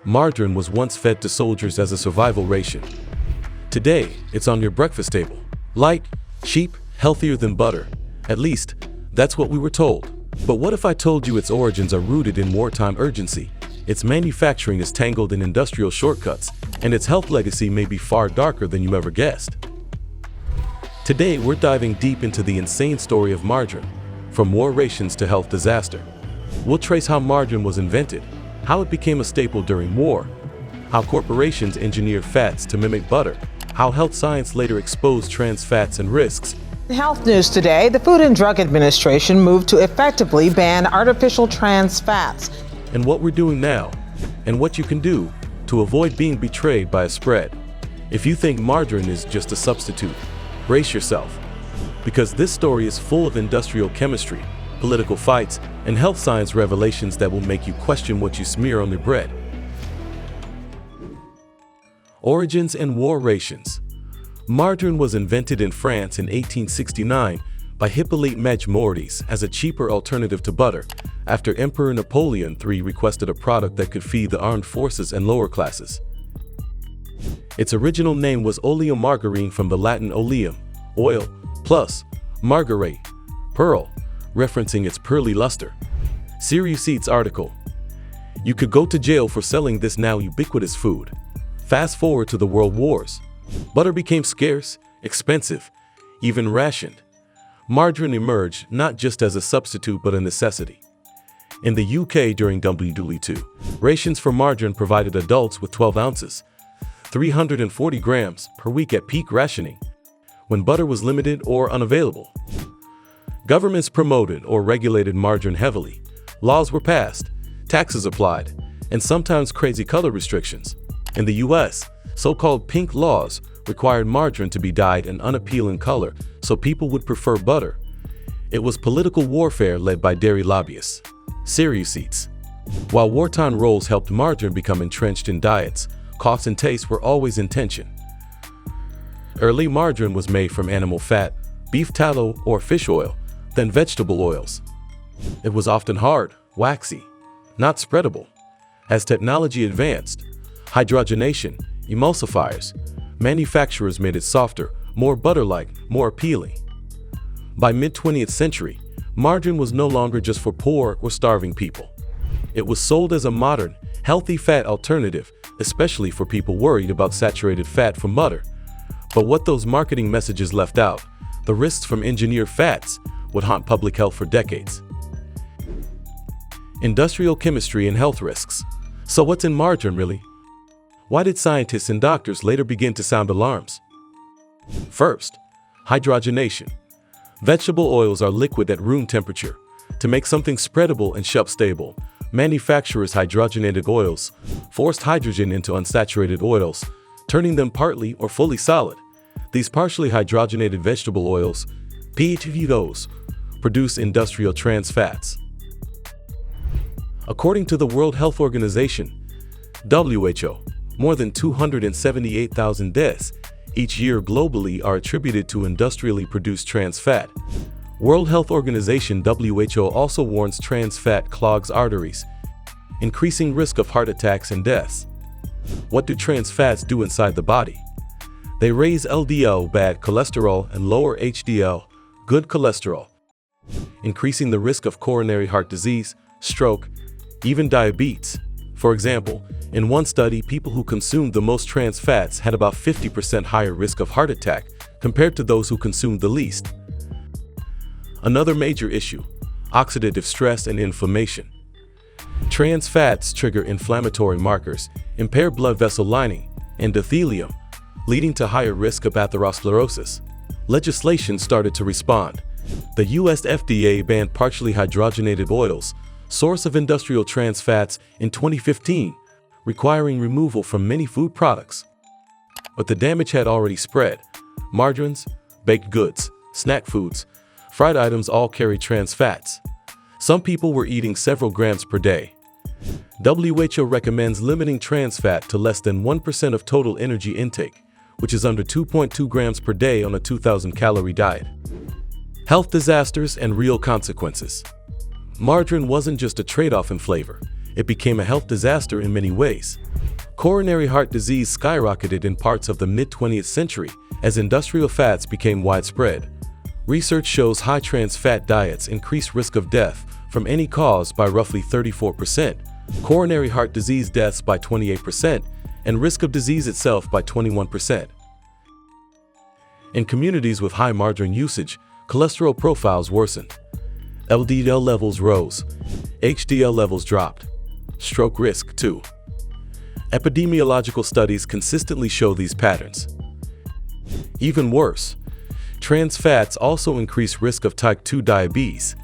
Margarine was once fed to soldiers as a survival ration. Today, it's on your breakfast table. Light, cheap, healthier than butter. At least, that's what we were told. But what if I told you its origins are rooted in wartime urgency? Its manufacturing is tangled in industrial shortcuts, and its health legacy may be far darker than you ever guessed. Today, we're diving deep into the insane story of margarine, from war rations to health disaster. We'll trace how margarine was invented, how it became a staple during war, how corporations engineered fats to mimic butter, how health science later exposed trans fats and risks. In health news today, the Food and Drug Administration moved to effectively ban artificial trans fats. And what we're doing now, and what you can do to avoid being betrayed by a spread. If you think margarine is just a substitute, brace yourself, because this story is full of industrial chemistry, political fights, and health science revelations that will make you question what you smear on your bread. Origins and war rations. Margarine was invented in France in 1869 by Hippolyte Magne-Moretus as a cheaper alternative to butter, after Emperor Napoleon III requested a product that could feed the armed forces and lower classes. Its original name was oleomargarine, from the Latin oleum, oil, plus margare, pearl, referencing its pearly luster. Serious article. You could go to jail for selling this now ubiquitous food. Fast forward to the World Wars. Butter became scarce, expensive, even rationed. Margarine emerged not just as a substitute but a necessity. In the UK during WW2, rations for margarine provided adults with 12 ounces, 340 grams per week at peak rationing, when butter was limited or unavailable. Governments promoted or regulated margarine heavily. Laws were passed, taxes applied, and sometimes crazy color restrictions. In the US, so-called pink laws required margarine to be dyed an unappealing color so people would prefer butter. It was political warfare led by dairy lobbyists. Serious eats. While wartime roles helped margarine become entrenched in diets, cost and taste were always in tension. Early margarine was made from animal fat, beef tallow or fish oil, then vegetable oils. It was often hard, waxy, not spreadable. As technology advanced, hydrogenation, emulsifiers, manufacturers made it softer, more butter-like, more appealing. By mid-20th century, margarine was no longer just for poor or starving people. It was sold as a modern, healthy fat alternative, especially for people worried about saturated fat from butter. But what those marketing messages left out, the risks from engineered fats, would haunt public health for decades. Industrial chemistry and health risks. So what's in margarine really? Why did scientists and doctors later begin to sound alarms? First, hydrogenation. Vegetable oils are liquid at room temperature. To make something spreadable and shelf-stable, manufacturers hydrogenated oils, forced hydrogen into unsaturated oils, turning them partly or fully solid. These partially hydrogenated vegetable oils, PHVOs, produce industrial trans fats. According to the World Health Organization, WHO, more than 278,000 deaths each year globally are attributed to industrially produced trans fat. World Health Organization WHO also warns trans fat clogs arteries, increasing risk of heart attacks and deaths. What do trans fats do inside the body? They raise LDL, bad cholesterol, and lower HDL, good cholesterol, increasing the risk of coronary heart disease, stroke, even diabetes. For example, in one study, people who consumed the most trans fats had about 50% higher risk of heart attack compared to those who consumed the least. Another major issue, oxidative stress and inflammation. Trans fats trigger inflammatory markers, impair blood vessel lining, endothelium, leading to higher risk of atherosclerosis. Legislation started to respond. The US FDA banned partially hydrogenated oils, source of industrial trans fats, in 2015, requiring removal from many food products. But the damage had already spread. Margarines, baked goods, snack foods, fried items all carry trans fats. Some people were eating several grams per day. WHO recommends limiting trans fat to less than 1% of total energy intake, which is under 2.2 grams per day on a 2,000-calorie diet. Health disasters and real consequences. Margarine wasn't just a trade-off in flavor. it became a health disaster in many ways. Coronary heart disease skyrocketed in parts of the mid-20th century as industrial fats became widespread. Research shows high trans fat diets increase risk of death from any cause by roughly 34%, coronary heart disease deaths by 28%, and risk of disease itself by 21%. In communities with high margarine usage, cholesterol profiles worsened. LDL levels rose, HDL levels dropped. Stroke risk, too. Epidemiological studies consistently show these patterns. Even worse, trans fats also increase risk of type 2 diabetes.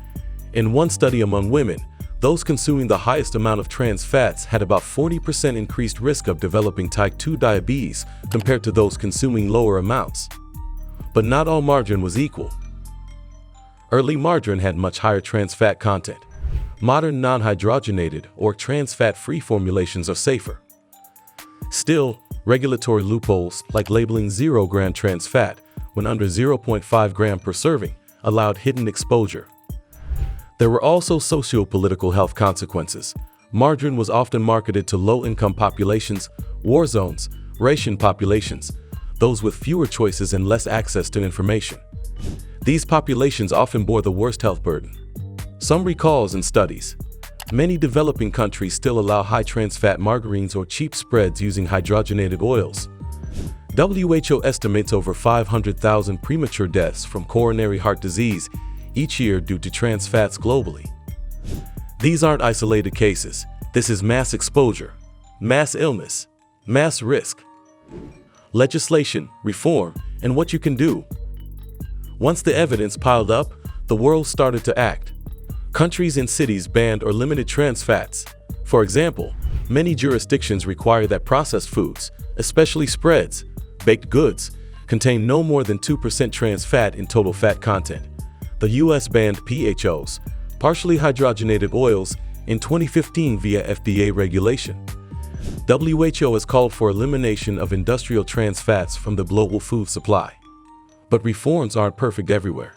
In one study among women, those consuming the highest amount of trans fats had about 40% increased risk of developing type 2 diabetes compared to those consuming lower amounts. But not all margarine was equal. Early margarine had much higher trans fat content. Modern non-hydrogenated or trans fat-free formulations are safer. Still, regulatory loopholes like labeling 0-gram trans fat when under 0.5 gram per serving allowed hidden exposure. There were also socio-political health consequences. Margarine was often marketed to low-income populations, war zones, ration populations, those with fewer choices and less access to information. These populations often bore the worst health burden. Some recalls and studies. Many developing countries still allow high trans fat margarines or cheap spreads using hydrogenated oils. WHO estimates over 500,000 premature deaths from coronary heart disease each year due to trans fats globally. These aren't isolated cases. This is mass exposure, mass illness, mass risk. Legislation, reform, and what you can do. Once the evidence piled up, the world started to act. Countries and cities banned or limited trans fats. For example, many jurisdictions require that processed foods, especially spreads, baked goods, contain no more than 2% trans fat in total fat content. The US banned PHOs, partially hydrogenated oils, in 2015 via FDA regulation. WHO has called for elimination of industrial trans fats from the global food supply. But reforms aren't perfect everywhere.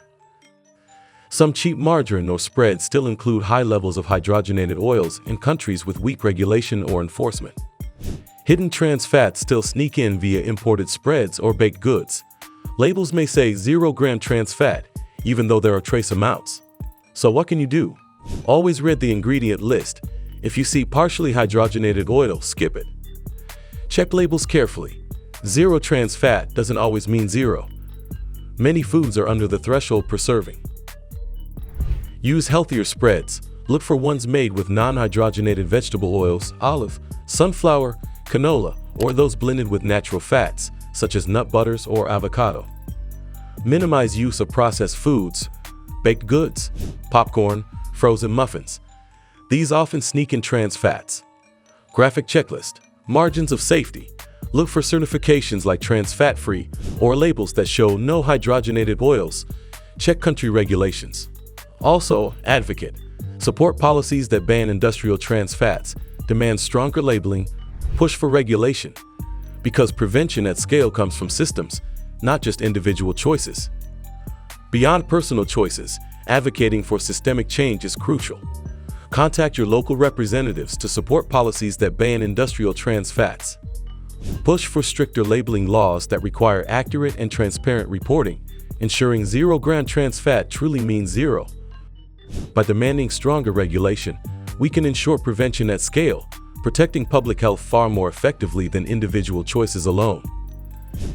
Some cheap margarine or spreads still include high levels of hydrogenated oils in countries with weak regulation or enforcement. Hidden trans fats still sneak in via imported spreads or baked goods. Labels may say 0-gram trans fat, even though there are trace amounts. So what can you do? Always read the ingredient list. If you see partially hydrogenated oil, skip it. Check labels carefully. 0 trans fat doesn't always mean 0. Many foods are under the threshold per serving. Use healthier spreads. Look for ones made with non-hydrogenated vegetable oils, olive, sunflower, canola, or those blended with natural fats, such as nut butters or avocado. Minimize use of processed foods, baked goods, popcorn, frozen muffins. These often sneak in trans fats. Graphic checklist. Margins of safety. Look for certifications like trans fat-free or labels that show no hydrogenated oils. Check country regulations. Also, advocate. Support policies that ban industrial trans fats, demand stronger labeling, push for regulation. Because prevention at scale comes from systems, not just individual choices. Beyond personal choices, advocating for systemic change is crucial. Contact your local representatives to support policies that ban industrial trans fats. Push for stricter labeling laws that require accurate and transparent reporting, ensuring 0-gram trans fat truly means 0. By demanding stronger regulation, we can ensure prevention at scale, protecting public health far more effectively than individual choices alone.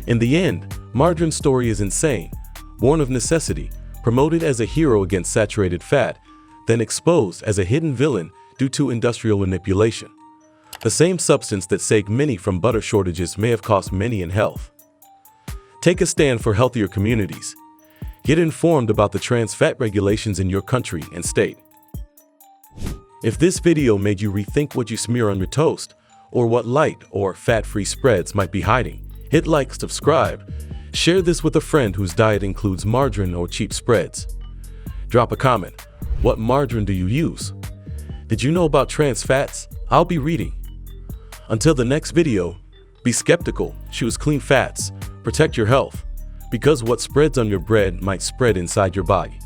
In the end, margarine's story is insane, born of necessity, promoted as a hero against saturated fat, then exposed as a hidden villain due to industrial manipulation. The same substance that saved many from butter shortages may have cost many in health. Take a stand for healthier communities. Get informed about the trans fat regulations in your country and state. If this video made you rethink what you smear on your toast, or what light or fat-free spreads might be hiding, hit like, subscribe, share this with a friend whose diet includes margarine or cheap spreads. Drop a comment. What margarine do you use? Did you know about trans fats? I'll be reading. Until the next video, be skeptical, choose clean fats, protect your health, because what spreads on your bread might spread inside your body.